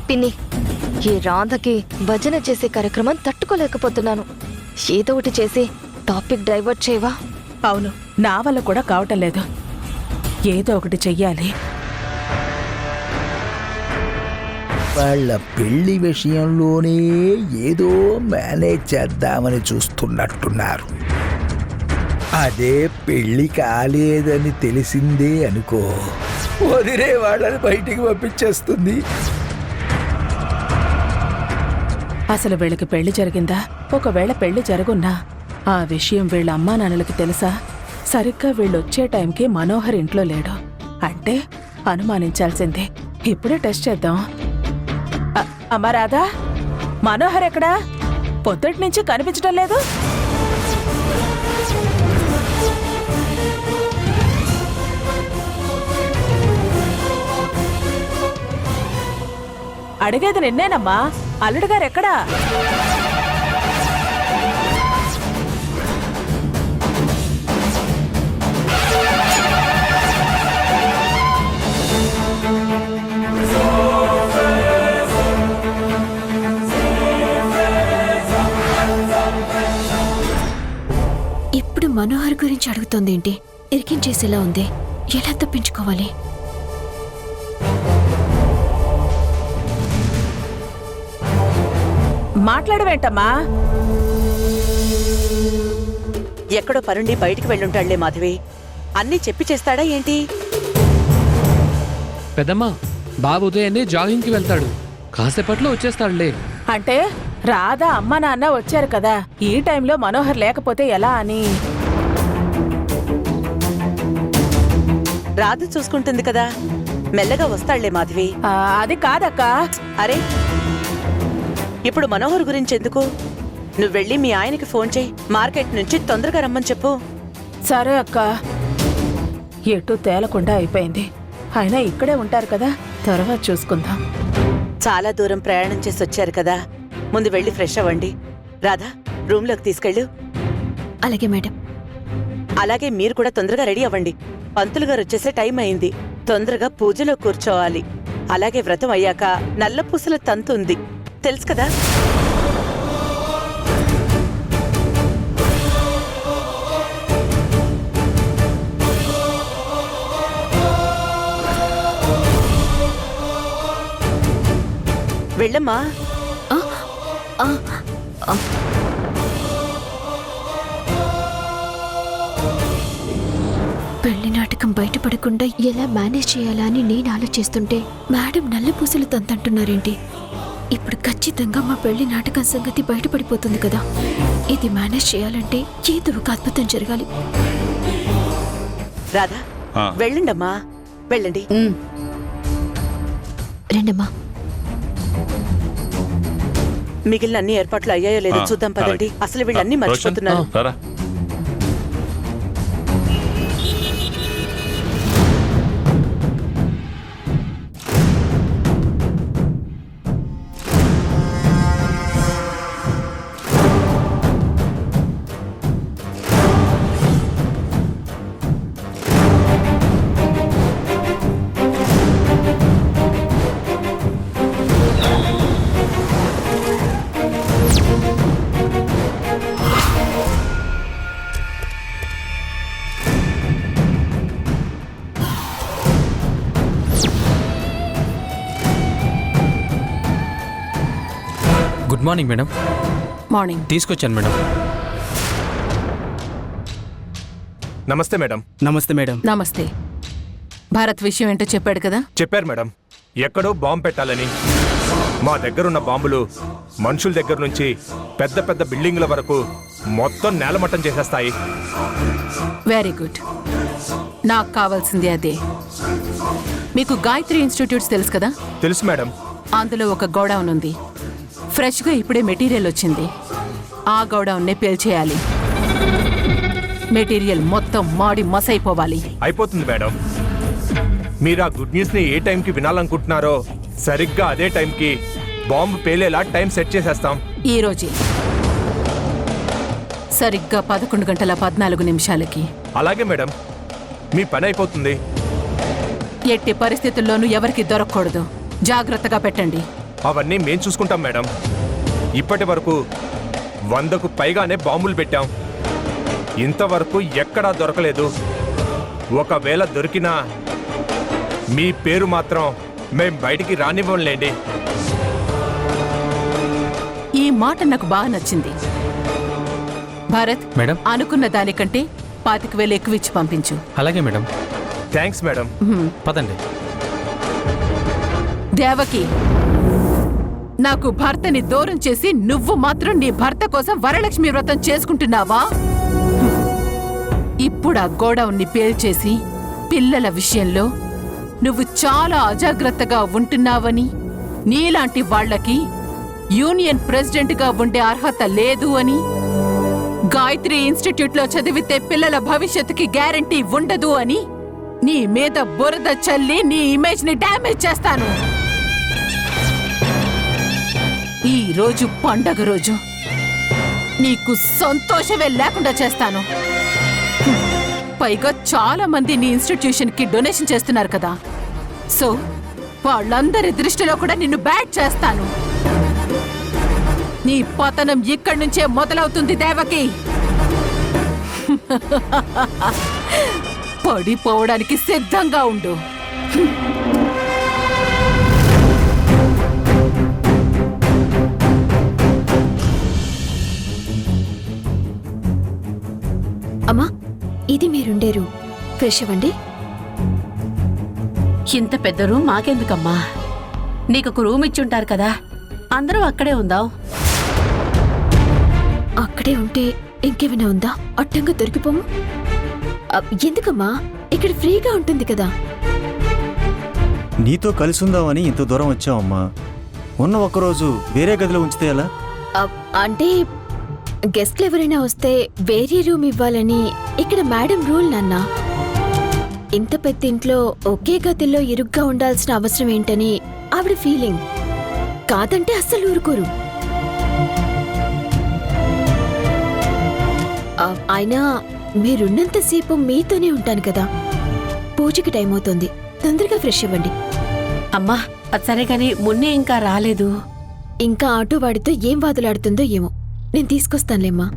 పిన్ని, ఈ రాధకి భజన చేసే కార్యక్రమం తట్టుకోలేకపోతున్నాను. ఏదో ఒకటి చేసి టాపిక్ డైవర్ట్ చేయవా? అవును, నా వల్ల కూడా కావటం లేదు. ఏదో ఒకటి చెయ్యాలి. వాళ్ళ పెళ్లి విషయంలోనే ఏదో మేనేజ్ చేద్దామని చూస్తున్నట్టున్నారు. అదే పెళ్లి కాలేదని తెలిసిందే అనుకో, వదిలే వాళ్ళని బయటికి పంపించేస్తుంది. అసలు వీళ్ళకి పెళ్లి జరిగిందా? ఒకవేళ పెళ్లి జరుగున్నా ఆ విషయం వీళ్ళ అమ్మా నాన్నలకి తెలుసా? సరిగ్గా వీళ్ళొచ్చే టైంకి మనోహర్ ఇంట్లో లేడు అంటే అనుమానించాల్సిందే. ఇప్పుడే టెస్ట్ చేద్దాం. అమ్మా రాధా, మనోహర్ ఎక్కడా? పొద్దుటి నుంచి కనిపించడం లేదు. అడిగేది నిన్నేనమ్మా, అల్లుడు గారు ఎక్కడా? ఇప్పుడు మనోహర్ గురించి అడుగుతోంది ఏంటి? ఇరికించేసేలా ఉంది. ఎలా తప్పించుకోవాలి? మాట్లాడవేంటమ్మా? ఎక్కడో పరుండి బయటికి వెళ్ళుంటాళ్లే మాధవి. అన్నీ చెప్పి చేస్తాడా ఏంటి? పెద్దమ్మా, బాబు ఉదయాన్నే జాగింగ్కి వెళ్తాడు, కాసేపట్లో వచ్చేస్తాడులే. అంటే రాధా అమ్మ నాన్న వచ్చారు కదా, ఈ టైంలో మనోహర్ లేకపోతే ఎలా అని. రాధ చూసుకుంటుంది కదా, మెల్లగా వస్తాళ్లే మాధవి. అది కాదక్కా. అరే, ఇప్పుడు మనోహర్ గురించి ఎందుకు? నువ్వు వెళ్ళి మీ ఆయనకి ఫోన్ చేయి, మార్కెట్ నుంచి తొందరగా రమ్మని చెప్పు. సరే అక్క. ఎటు తేలకుండా అయిపోయింది. అయినా ఇక్కడే ఉంటారు కదా, తర్వాత చూసుకుందాం. చాలా దూరం ప్రయాణం చేసి వచ్చారు కదా, ముందు వెళ్ళి ఫ్రెష్ అవ్వండి. రాధా, రూమ్లోకి తీసుకెళ్ళు. అలాగే మేడం. అలాగే మీరు కూడా తొందరగా రెడీ అవ్వండి. పంతులు గారు వచ్చేసే టైం అయింది. తొందరగా పూజలో కూర్చోవాలి. అలాగే వ్రతం అయ్యాక నల్ల పూసల తంతు ఉంది, తెలుసు కదా? వెళ్ళమ్మా. పెళ్లి నాటకం బయటపడకుండా ఎలా మేనేజ్ చేయాలా అని నేను ఆలోచిస్తుంటే మేడం నల్లపూసలు తంతంటున్నారేంటి? ఇప్పుడు ఖచ్చితంగా మా పెళ్లి నాటకం సంగతి బయటపడిపోతుంది కదా. ఇది మేనేజ్ చేయాలంటే ఏదో ఒక అద్భుతం జరగాలి. రాధా, వెళ్ళండమ్మా, వెళ్ళండి. రండమ్మా. మిగిలిన అన్ని ఏర్పాట్లు అయ్యాయో లేదో చూద్దాం పదండి. అసలు వీళ్ళన్నీ మర్చిపోతున్నారు. Good morning madam. మార్నింగ్. తీసుకొచ్చాను మేడం. నమస్తే మేడం. నమస్తే మేడం. నమస్తే. భారత్ విషయం ఏంటో చెప్పాడు కదా? చెప్పారు మేడం, ఎక్కడో బాంబు పెట్టాలని. మా దగ్గరున్న బాంబులు మనుషుల దగ్గర నుంచి పెద్ద పెద్ద బిల్డింగ్ల వరకు మొత్తం నేలమట్టం చేసేస్తాయి. Very good. నాకు కావాల్సింది అదే. మీకు గాయత్రి ఇన్స్టిట్యూట్స్ తెలుసు కదా? తెలుసు మేడం. అందులో ఒక గోడౌన్ ఉంది. ఫ్రెష్గా ఇప్పుడే మెటీరియల్ వచ్చింది. ఆ గోడౌన్నే పేల్చేయాలి. మెటీరియల్ మొత్తం మాడి మసైపోవాలి. అయిపోతుంది మేడం. మీరు ఆ గుడ్ న్యూస్ని ఏ టైంకి వినాలనుకుంటున్నారో సరిగ్గా అదే టైంకి బాంబు పేలేలా టైం సెట్ చేసేస్తాం. ఈ రోజే సరిగ్గా 11:14 అలాగే మేడం, మీ పని అయిపోతుంది. ఎట్టి పరిస్థితుల్లోనూ ఎవరికి దొరకకూడదు. జాగ్రత్తగా పెట్టండి. అవన్నీ మేం చూసుకుంటాం మేడం. ఇప్పటి వరకు 100కు పైగానే బాంబులు పెట్టాం. ఇంతవరకు ఎక్కడా దొరకలేదు. ఒకవేళ దొరికినా మీ పేరు మాత్రం మేం బయటికి రానివ్వంలేండి. ఈ మాట నాకు బాగా నచ్చింది. భారత్, మేడం. అనుకున్న దానికంటే 25,000 ఎక్కువ ఇచ్చి పంపించు. అలాగే మేడం. Thanks madam. పదండి. దేవకి, నాకు భర్తని దూరం చేసి నువ్వు మాత్రం నీ భర్త కోసం వరలక్ష్మి వ్రతం చేసుకుంటున్నావా? ఇప్పుడు ఆ గోడౌన్ని పేల్చేసి పిల్లల విషయంలో నువ్వు చాలా అజాగ్రత్తగా ఉంటున్నావని, నీలాంటి వాళ్లకి యూనియన్ ప్రెసిడెంట్గా ఉండే అర్హత లేదు అని, గాయత్రి ఇన్స్టిట్యూట్లో చదివితే పిల్లల భవిష్యత్తుకి గ్యారంటీ ఉండదు అని నీ మీద బురద చల్లి నీ ఇమేజ్ ని డ్యామేజ్ చేస్తాను. ఈ రోజు పండగ రోజు నీకు సంతోషమే లేకుండా చేస్తాను. పైగా చాలా మంది నీ ఇన్స్టిట్యూషన్ కి డొనేషన్ చేస్తున్నారు కదా, సో వాళ్ళందరి దృష్టిలో కూడా నిన్ను బ్యాడ్ చేస్తాను. నీ పతనం ఇక్కడి నుంచే మొదలవుతుంది దేవకి. పడిపోవడానికి సిద్ధంగా ఉండు. అమ్మా, ఇది మీరుండే రూమ్. ఫ్రెష్ అవ్వండి. ఇంత పెద్ద రూమ్ మాకెందుకమ్మా? నీకు ఒక రూమ్ ఇచ్చుంటారు కదా, అందరూ అక్కడే ఉందాం. అక్కడే ఉంటే ఇంకేమైనా ఉందా? అట్టంగా దొరికిపోము. ఎందుకమ్మా, ఇక్కడ ఫ్రీగా ఉంటుంది కదా. నీతో కలిసి ఉందామని ఇంత దూరం వచ్చావమ్మా. ఉన్న ఒక్కరోజు వేరే గదిలో ఉంచితే ఎలా? అంటే గెస్ట్లు ఎవరైనా వస్తే వేరే రూమ్ ఇవ్వాలని ఇక్కడ మేడం రూల్ నాన్న. ఇంత పెద్ద ఇంట్లో ఒకే గదిలో ఇరుగ్గా ఉండాల్సిన అవసరం ఏంటని ఆవిడ ఫీలింగ్. కాదంటే అస్సలు ఊరుకోరు. అయినా మీరున్నంతసేపు మీతోనే ఉంటాను కదా. పూజకి టైం అవుతుంది, తొందరగా ఫ్రెష్ అవ్వండి. అమ్మా, అది సరే గాని మున్నే ఇంకా రాలేదు. ఇంకా ఆటో వాడితో ఏం వాదులాడుతుందో ఏమో, నేను తీసుకొస్తానులేమ్మా.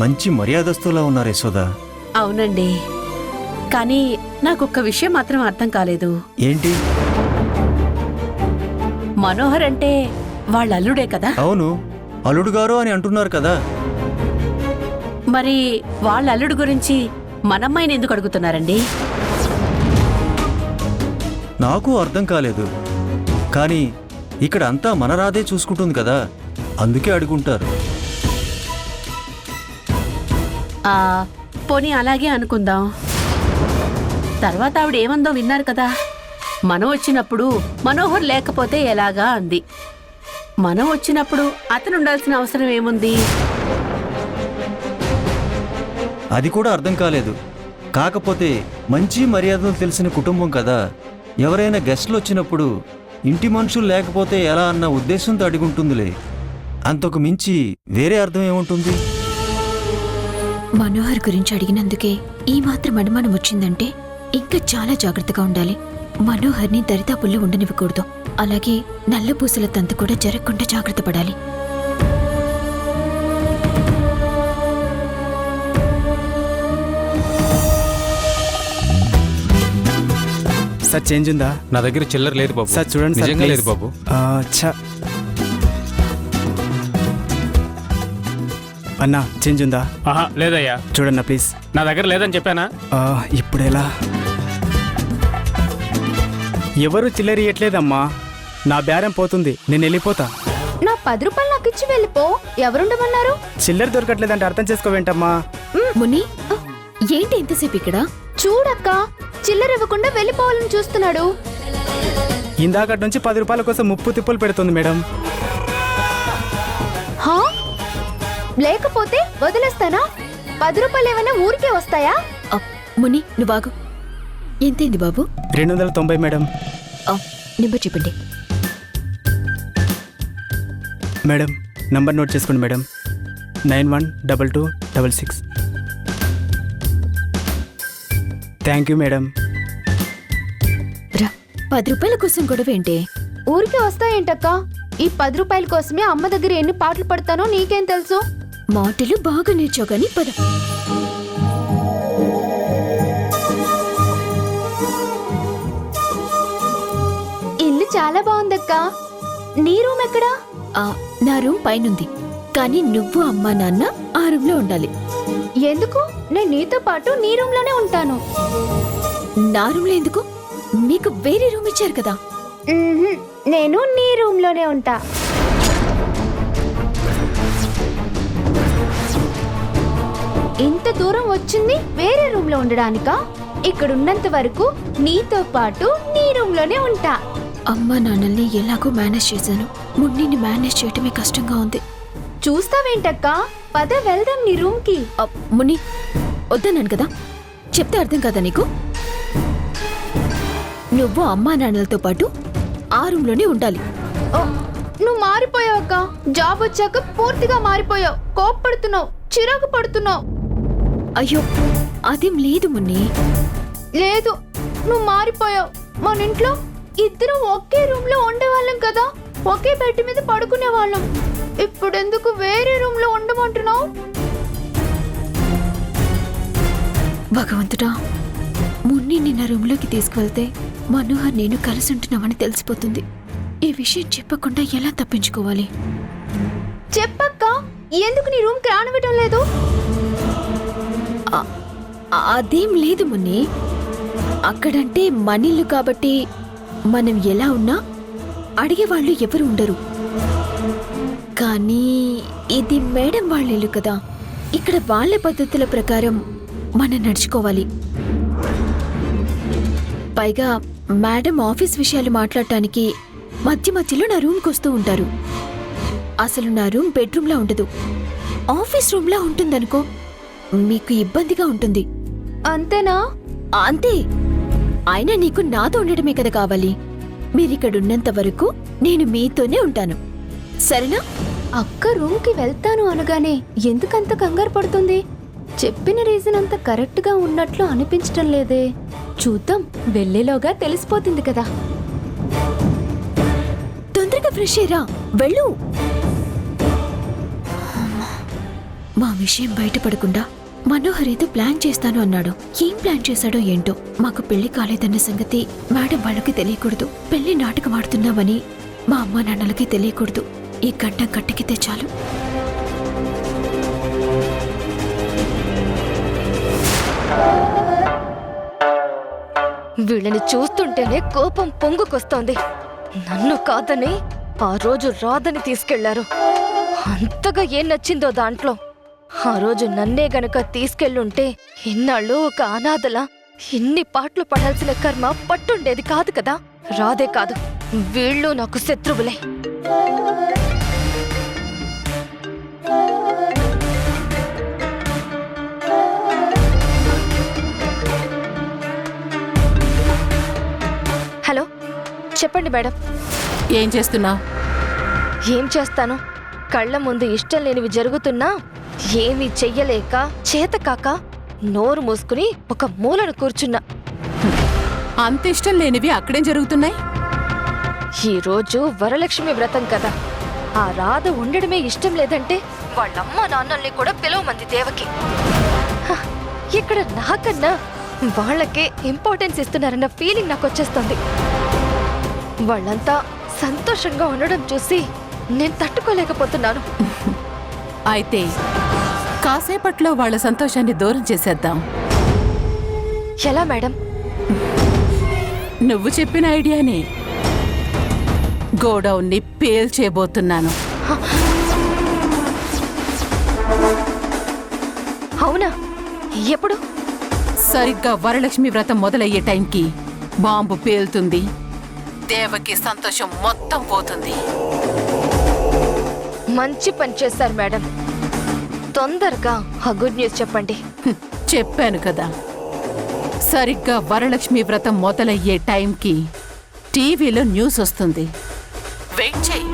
మంచి మర్యాదస్తులా ఉన్నారు యశోదా. అవునండి, కానీ నాకొక్క విషయం మాత్రం అర్థం కాలేదు. ఏంటి? మనోహర్ అంటే వాళ్ళ అల్లుడే కదా? అవును, అల్లుడు గారు అని అంటున్నారు కదా. మరి వాళ్ళ అల్లుడు గురించి మనమ్మాయిని ఎందుకు అడుగుతున్నారండి? నాకు అర్థం కాలేదు. కానీ ఇక్కడ అంతా మన రాధే చూసుకుంటుంది కదా, అందుకే అడుగుంటారు. పోనీ అలాగే అనుకుందాం. తర్వాత ఆవిడ ఏమందో విన్నారు కదా, మనం వచ్చినప్పుడు మనోహర్ లేకపోతే ఎలాగా అంది. మనం వచ్చినప్పుడు అతను ఉండాల్సిన అవసరం ఏముంది? అది కూడా అర్థం కాలేదు. కాకపోతే మంచి మర్యాదలు తెలిసిన కుటుంబం కదా, ఎవరైనా గెస్ట్లు వచ్చినప్పుడు ఇంటి మనుషులు లేకపోతే ఎలా అన్న ఉద్దేశంతో అడుగుంటుందిలే. అంతకు మించి వేరే అర్థం ఏముంటుంది? మనోహర్ గురించి అడిగినందుకే ఈ మాత్రం అనుమానం వచ్చిందంటే ఇంకా చాలా జాగ్రత్తగా ఉండాలి. మనోహర్ని దరిదాపుల్లో ఉండనివ్వకూడదు. అలాగే నల్లపూసల తంతు కూడా జరగకుండా జాగ్రత్త పడాలి. సార్ చేంజ్ ఉందా? నా దగ్గర చిల్లర లేదు బాబు. సార్ చూడండి సార్, నిజంగా ప్లీజ్. లేదు బాబు. అన్నా చేంజ్ ఉందా? లేదయ్యా. చూడన్నా ప్లీజ్. నా దగ్గర లేదని చెప్పానా? ఇప్పుడు ఎలా? ఎవరు చిల్లర ఇయ్యట్లేదమ్మా. నా బేరం పోతుంది, నేను వెళ్ళిపోతా. నా 10 రూపాయలు నాకు ఇచ్చి వెళ్ళిపో. ఎవరుండమన్నారు? చిల్లర దొరకట్లేదంటే అర్థం చేసుకోవేంటమ్మా? ముని, ఏంటి ఎంతసేపు ఇక్కడ? చూడక్క, చిల్లర ఇవ్వకుండా వెళ్ళిపోవాలని చూస్తున్నాడు. ఇందాకటి నుంచి 10 రూపాయల కోసం ముప్పు తిప్పులు పెడుతుంది మేడం. హా? లేకపోతే వదిలేస్తానా? 10 రూపాయలు ఏమైనా ఊరికే వస్తాయా? ముని నువ్వు బాగు. ఎంతైంది బాబు? 290 మేడం. నెంబర్ చెప్పండి. మేడం నంబర్ నోట్ చేసుకోండి మేడం. 912266. Thank you madam. రా, 10 రూపాయల కోసం గొడవ ఏంటి? ఊరికే వస్తాయేంటక్క? ఈ 10 రూపాయల కోసమే అమ్మ దగ్గర ఎన్ని పాటలు పడతానో నీకేం తెలుసు? మాటలు బాగా నేర్చావు కానీ పద. ఇల్లు చాలా బాగుందక్క. నీ రూమ్ ఎక్కడా? నా రూమ్ పైనుంది, కానీ నువ్వు అమ్మా నాన్న ఆ రూమ్ లో ఉండాలి. ఎందుకు? నేను నీతో పాటు నీ రూమ్ లోనే ఉంటాను. నా రూమ్ లో ఎందుకు? మీకు వేరే రూమ్ ఇచ్చారు కదా. నేను నీ రూమ్ లోనే ఉంటా. ఇంత దూరం వచ్చింది వేరే రూమ్ లో ఉండడానికా? ఇక్కడ ఉన్నంత వరకు నీతో పాటు నీ రూమ్ లోనే ఉంటా. అమ్మా నాన్నల్ని ఎలాగో మేనేజ్ చేశాను, మున్నిని మేనేజ్ చేయటమే కష్టంగా ఉంది. చూస్తావేంటక్క? పద వెళ్దాం నీ రూమ్ కి. మున్ని, వద్దన్నాను కదా, చెప్తే అర్థం కదా నీకు? నువ్వు అమ్మా నాన్నలతో పాటు ఆ రూమ్ లోనే ఉండాలి. నువ్వు మారిపోయావక్క. జాబ్ వచ్చాక పూర్తిగా మారిపోయావు. కోప్పడుతున్నావు, చిరాకు పడుతున్నావు. అయ్యో, అదేం లేదు మున్ని. లేదు, నువ్వు మారిపోయావు. మన ఇంట్లో ఇద్దరం ఒకే రూమ్ లో ఉండేవాళ్ళం కదా, ఒకే బెడ్ మీద పడుకునే వాళ్ళం. ఇప్పుడెందుకు వేరే రూమ్ లో ఉండమంటున్నావు? భగవంతుడా, మున్ని నిన్న రూమ్ లోకి తీసుకువెళ్తే మనోహర్ నేను కలిసి ఉంటున్నామని తెలిసిపోతుంది. ఈ విషయం చెప్పకుండా ఎలా తప్పించుకోవాలి? చెప్పక్క, ఎందుకు నీ రూమ్ కి రానివ్వటం లేదు? అదేం లేదు మున్ని. అక్కడంటే మనిల్లు కాబట్టి మనం ఎలా ఉన్నా అడిగేవాళ్ళు ఎవరు ఉండరు. కానీ ఇది మేడం వాళ్ళ ఇల్లు కదా, ఇక్కడ వాళ్ళ పద్ధతుల ప్రకారం మనం నడుచుకోవాలి. పైగా మేడం ఆఫీస్ విషయాలు మాట్లాడటానికి మధ్య మధ్యలో నా రూమ్కి వస్తూ ఉంటారు. అసలు నా రూమ్ బెడ్రూమ్లా ఉండదు, ఆఫీస్ రూమ్లా ఉంటుందనుకో. మీకు ఇబ్బందిగా ఉంటుంది. అంతేనా? అంతే. అయినా నీకు నాతో ఉండడమే కదా కావాలి. మీరిక్కడున్నంత వరకు నేను మీతోనే ఉంటాను, సరేనా? అక్క రూమ్ కి వెళ్తాను అనగానే ఎందుకంత కంగారు పడుతుంది? చెప్పిన రీజన్ అంత కరెక్ట్ గా ఉన్నట్లు అనిపించటం లేదే. చూద్దాం, వెళ్ళేలోగా తెలిసిపోతుంది కదా. తొందరగా ఫ్రెష్ అయ్యరా, వెళ్ళు. మా విషయం బయటపడకుండా మనోహర్ ఏదో ప్లాన్ చేస్తాను అన్నాడు. ఏం ప్లాన్ చేశాడో ఏంటో. మాకు పెళ్లి కాలేదన్న సంగతి మేడం వాళ్ళకి తెలియకూడదు. పెళ్లి నాటకం ఆడుతున్నామని మా అమ్మా నాన్నలకి తెలియకూడదు. ఈ గంట కట్టెక్కితే చాలు. వీళ్ళని చూస్తుంటేనే కోపం పొంగుకొస్తోంది. నన్ను కాదని ఆ రోజు రాధని తీసుకెళ్లారు. అంతగా ఏం నచ్చిందో దాంట్లో. ఆ రోజు నన్నే గనక తీసుకెళ్ళుంటే ఇన్నాళ్ళు ఒక అనాథలా ఇన్ని పాటలు పడాల్సిన కర్మ పట్టుండేది కాదు కదా. రాధే కాదు, వీళ్ళు నాకు శత్రువులే. హలో, చెప్పండి మేడం. ఏం చేస్తున్నావు? ఏం చేస్తాను? కళ్ళ ముందు ఇష్టం లేనివి జరుగుతున్నా ఏమీ చెయ్యలేక చేతకాక నోరు మూసుకుని ఒక మూలను కూర్చున్నా. అంత ఇష్టం లేనివి అక్కడేం జరుగుతున్నాయి? ఈరోజు వరలక్ష్మి వ్రతం కదా. ఆ రాధ ఉండడమే ఇష్టం లేదంటే వాళ్ళమ్మ నాన్నల్ని కూడా పిలవమంది దేవకి. హ, ఇక్కడ నాకన్నా వాళ్ళకే ఇంపార్టెన్స్ ఇస్తున్నారన్న ఫీలింగ్ నాకు వచ్చేస్తుంది. వాళ్ళంతా సంతోషంగా ఉండడం చూసి నేను తట్టుకోలేకపోతున్నాను. అయితే కాసేపట్లో వాళ్ళ సంతోషాన్ని దూరం చేసేద్దాం. ఎలా మేడం? నువ్వు చెప్పిన ఐడియానే. గోడౌన్ని పేల్చేయబోతున్నాను. అవునా? ఎప్పుడు? సరిగ్గా వరలక్ష్మి వ్రతం మొదలయ్యే టైంకి బాంబు పేలుతుంది. దేవకి సంతోషం మొత్తం పోతుంది. మంచి పని చేశారు మేడం. తొందరగా ఆ గుడ్ న్యూస్ చెప్పండి. చెప్పాను కదా, సరిగ్గా వరలక్ష్మి వ్రతం మొదలయ్యే టైంకి టీవీలో న్యూస్ వస్తుంది. వెయిట్ చేయి.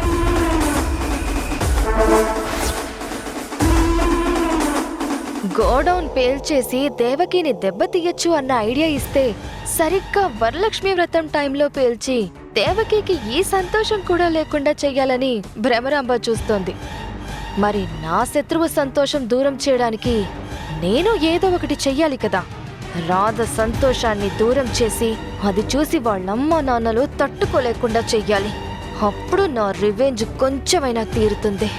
గోడౌన్ పేల్చేసి దేవకిని దెబ్బతీయచ్చు అన్న ఐడియా ఇస్తే సరిగ్గా వరలక్ష్మి వ్రతం టైంలో పేల్చి దేవకికి ఈ సంతోషం కూడా లేకుండా చెయ్యాలని భ్రమరాంబ చూస్తోంది. మరి నా శత్రువు సంతోషం దూరం చేయడానికి నేను ఏదో ఒకటి చెయ్యాలి కదా. రాధ సంతోషాన్ని దూరం చేసి అది చూసి వాళ్ళమ్మ నాన్నలు తట్టుకోలేకుండా చెయ్యాలి. అప్పుడు నా రివెంజ్ కొంచెమైనా తీరుతుంది.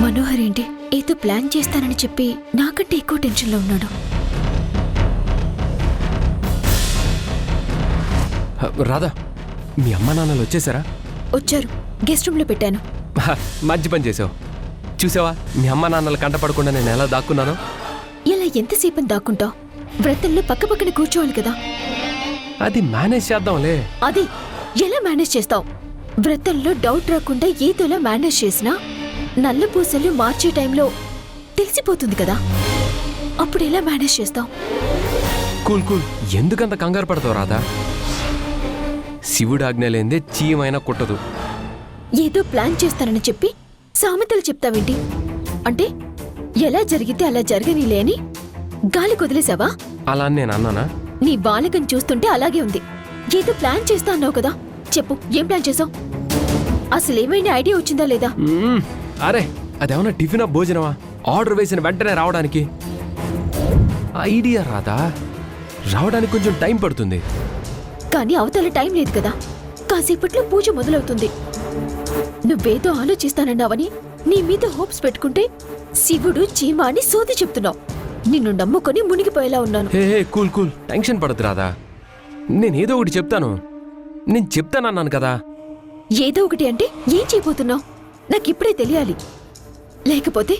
మనోహర్ ఏంటి ఏదో ప్లాన్ చేస్తానని చెప్పి నాకంటే ఎక్కువ టెన్షన్లో ఉన్నాడు. రాధా, మీ అమ్మ నాన్నలు వచ్చేసారా? వచ్చారు, గెస్ట్ రూమ్ లో పెట్టాను. మంచి పని చేసావు. చూసావా మీ అమ్మ నాన్నలు కంటపడకుండా నేను ఎలా దాక్కున్నానో? ఇలా ఎంతసేపు దాక్కుంటావు? వ్రతంలో పక్కపక్కన కూర్చోవాలి కదా. అది మేనేజ్ చేద్దాంలే. అది ఎలా మేనేజ్ చేస్తావు? వ్రతంలో డౌట్ రాకుండా ఏదోలా మేనేజ్ చేసినా నల్ల పూసలు మార్చే టైంలో తెలిసిపోతుంది కదా. అప్పుడు ఎలా మేనేజ్ చేస్తావు? కూల్ కూల్, ఎందుకంత కంగారు పడతావు రాధా? శివుడు ఆజ్ఞ లేదే చీమైనా కుట్టదు. ఏదో ప్లాన్ చేస్తానని చెప్పి సామెతలు చెప్తావేంటి? అంటే ఎలా జరిగితే అలా జరగనీలే అని గాలి కొదిలేసావా? అలా అని నేను అన్నానా? నీ బాలకం చూస్తుంటే అలాగే ఉంది. ఏదో ప్లాన్ చేస్తా అన్నావు కదా, చెప్పు ఏం ప్లాన్ చేసావు? అసలు ఏమైనా ఐడియా వచ్చిందా లేదా? అరే అదేమన్నా టిఫినా భోజనమా? ఆర్డర్ వేసిన వెంటనే రావడానికి ఐడియా రాదా? రావడానికి కొంచెం టైం పడుతుంది. కానీ అవతల టైం లేదు కదా. కాసేపట్లో పూజ మొదలవుతుంది. నువ్వేదో ఆలోచిస్తానన్నావని నీ మీద హోప్స్ పెట్టుకుంటే శివుడు చీమ అని సోది చెప్తున్నావు. నిన్ను నమ్ముకొని మునిగిపోయేలా ఉన్నాను. హే కూల్ కూల్, టెన్షన్ పడద్దు రాదా. నేనేదో ఒకటి చెప్తాను. నేను చెప్తానన్నాను కదా. ఏదో ఒకటి అంటే ఏం చేయబోతున్నావు? నాకిప్పుడే తెలియాలి. లేకపోతే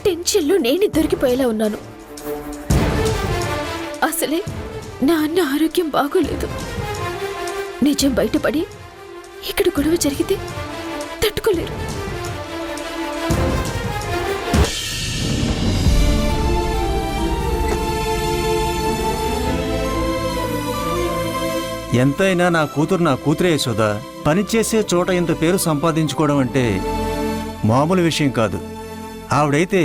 టెన్షన్లో నేను దొరికిపోయేలా ఉన్నాను. అసలే నా అన్న ఆరోగ్యం బాగోలేదు. నిజం బయటపడి ఇక్కడ గొడవ జరిగితే తట్టుకోలేరు. ఎంతైనా నా కూతురే యశోదా. పనిచేసే చోట ఇంత పేరు సంపాదించుకోవడం అంటే మామూలు విషయం కాదు. ఆవిడైతే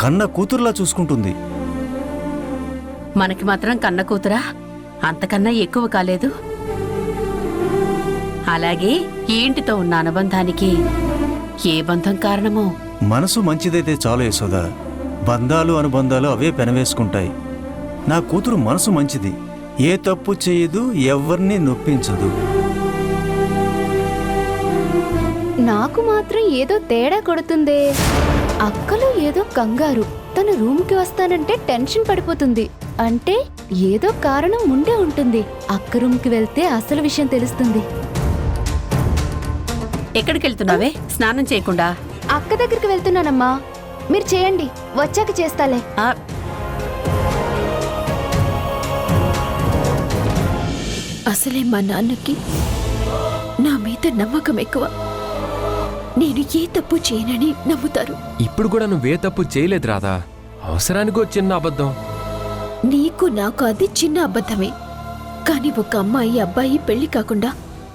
కన్న కూతురులా చూసుకుంటుంది. మనకి మాత్రం కన్న కూతురా? అంతకన్నా ఎక్కువ కాలేదు. అలాగే ఈ ఇంటితో ఉన్న అనుబంధానికి ఏ బంధం కారణమో. మనసు మంచిదైతే చాలు యశోదా. బంధాలు అనుబంధాలు అవే పెనవేసుకుంటాయి. నా కూతురు మనసు మంచిది. ఏ తప్పు చేయదు, ఎవరిని నొప్పించదు. నాకు మాత్రం ఏదో తేడా కొడుతుందే. అక్కలో ఏదో కంగారు. తను రూమ్కి వస్తానంటే టెన్షన్ పడిపోతుంది. అంటే ఏదో కారణం ఉండే ఉంటుంది. అక్క రూమ్కి వెళ్తే అసలు విషయం తెలుస్తుంది. ఎక్కడికి వెళ్తున్నావే స్నానం చేయకుండా? అక్క దగ్గరికి వెళ్తున్నానమ్మా. మీరు చేయండి, వచ్చాక చేస్తాలే. అసలే మా నాన్నకి నా మీద నమ్మకం ఎక్కువ. నేను ఏ తప్పు చేయనని నమ్ముతారు. ఇప్పుడు కూడా నువ్వే తప్పు చేయలేదు రాధా. అవసరానికో చిన్న అబద్ధం. నీకు నాకు అది చిన్న అబద్ధమే. కానీ ఒక అమ్మాయి అబ్బాయి పెళ్లి కాకుండా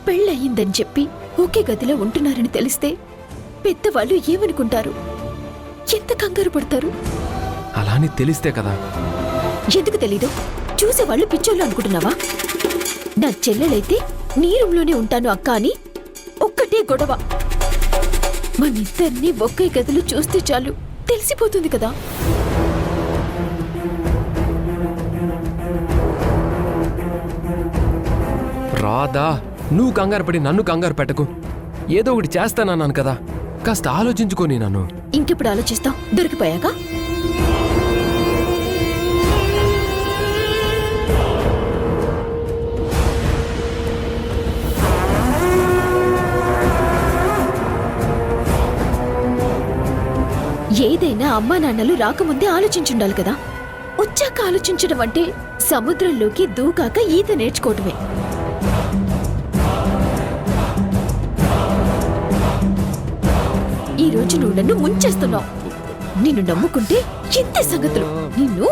పెళ్ళయిందని చెప్పి ఒకే గదిలో ఉంటున్నారని తెలిస్తే పెద్దవాళ్ళు ఏమనుకుంటారు? ఎంత కంగారు పడతారు? అలాని తెలిస్తే కదా. ఎందుకు తెలీదు? చూసేవాళ్ళు పిచ్చోళ్ళు అనుకుంటున్నావా? నా చెల్లెలైతే నీ రూంలోనే ఉంటాను అక్క అని ఒక్కటే గొడవ. మనిద్దరినీ ఒకే గదిలో చూస్తే చాలు తెలిసిపోతుంది కదా. రాధా, నువ్వు కంగారు పడి నన్ను కంగారు పెట్టకు. ఏదో ఒకటి చేస్తానన్నాను కదా, కాస్త ఆలోచించుకొని నన్ను. ఇంకెప్పుడు ఆలోచిస్తావు? దొరికిపోయాక? ఏదైనా అమ్మా నాన్నలు రాకముందే ఆలోచించుండాలి కదా. వచ్చాక ఆలోచించడం అంటే సముద్రంలోకి దూకాక ఈత నేర్చుకోవటమే. ఈ రోజు నువ్వు నన్ను ముంచేస్తున్నావు. నిన్ను నమ్ముకుంటే ఇంతే సంగతులు. నిన్ను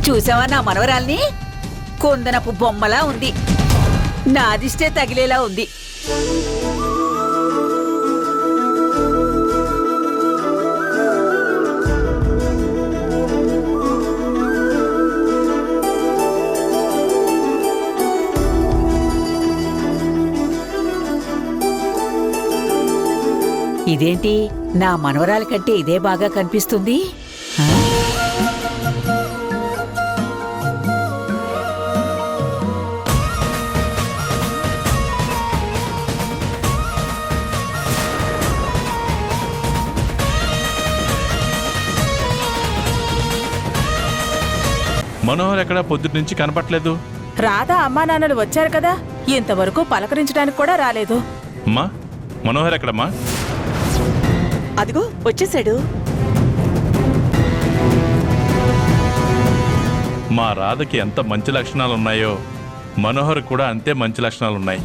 చూసావా నా మనవరాల్ని? కుందనపు బొమ్మలా ఉంది. నాదిష్టే తగిలేలా ఉంది. ఇదేంటి, నా మనవరాల కంటే ఇదే బాగా కనిపిస్తుంది. మనోహర్ ఎక్కడ పొద్దుటి నుంచి కనపట్లేదు? రాధా అమ్మా నాన్నలు వచ్చారు కదా, ఇంతవరకు పలకరించడానికి కూడా రాలేదు. అమ్మా, మనోహర్ ఎక్కడమ్మా? అదిగో వచ్చేసాడు. మా రాధకి ఎంత మంచి లక్షణాలు ఉన్నాయో మనోహర్ కూడా అంతే మంచి లక్షణాలు ఉన్నాయి.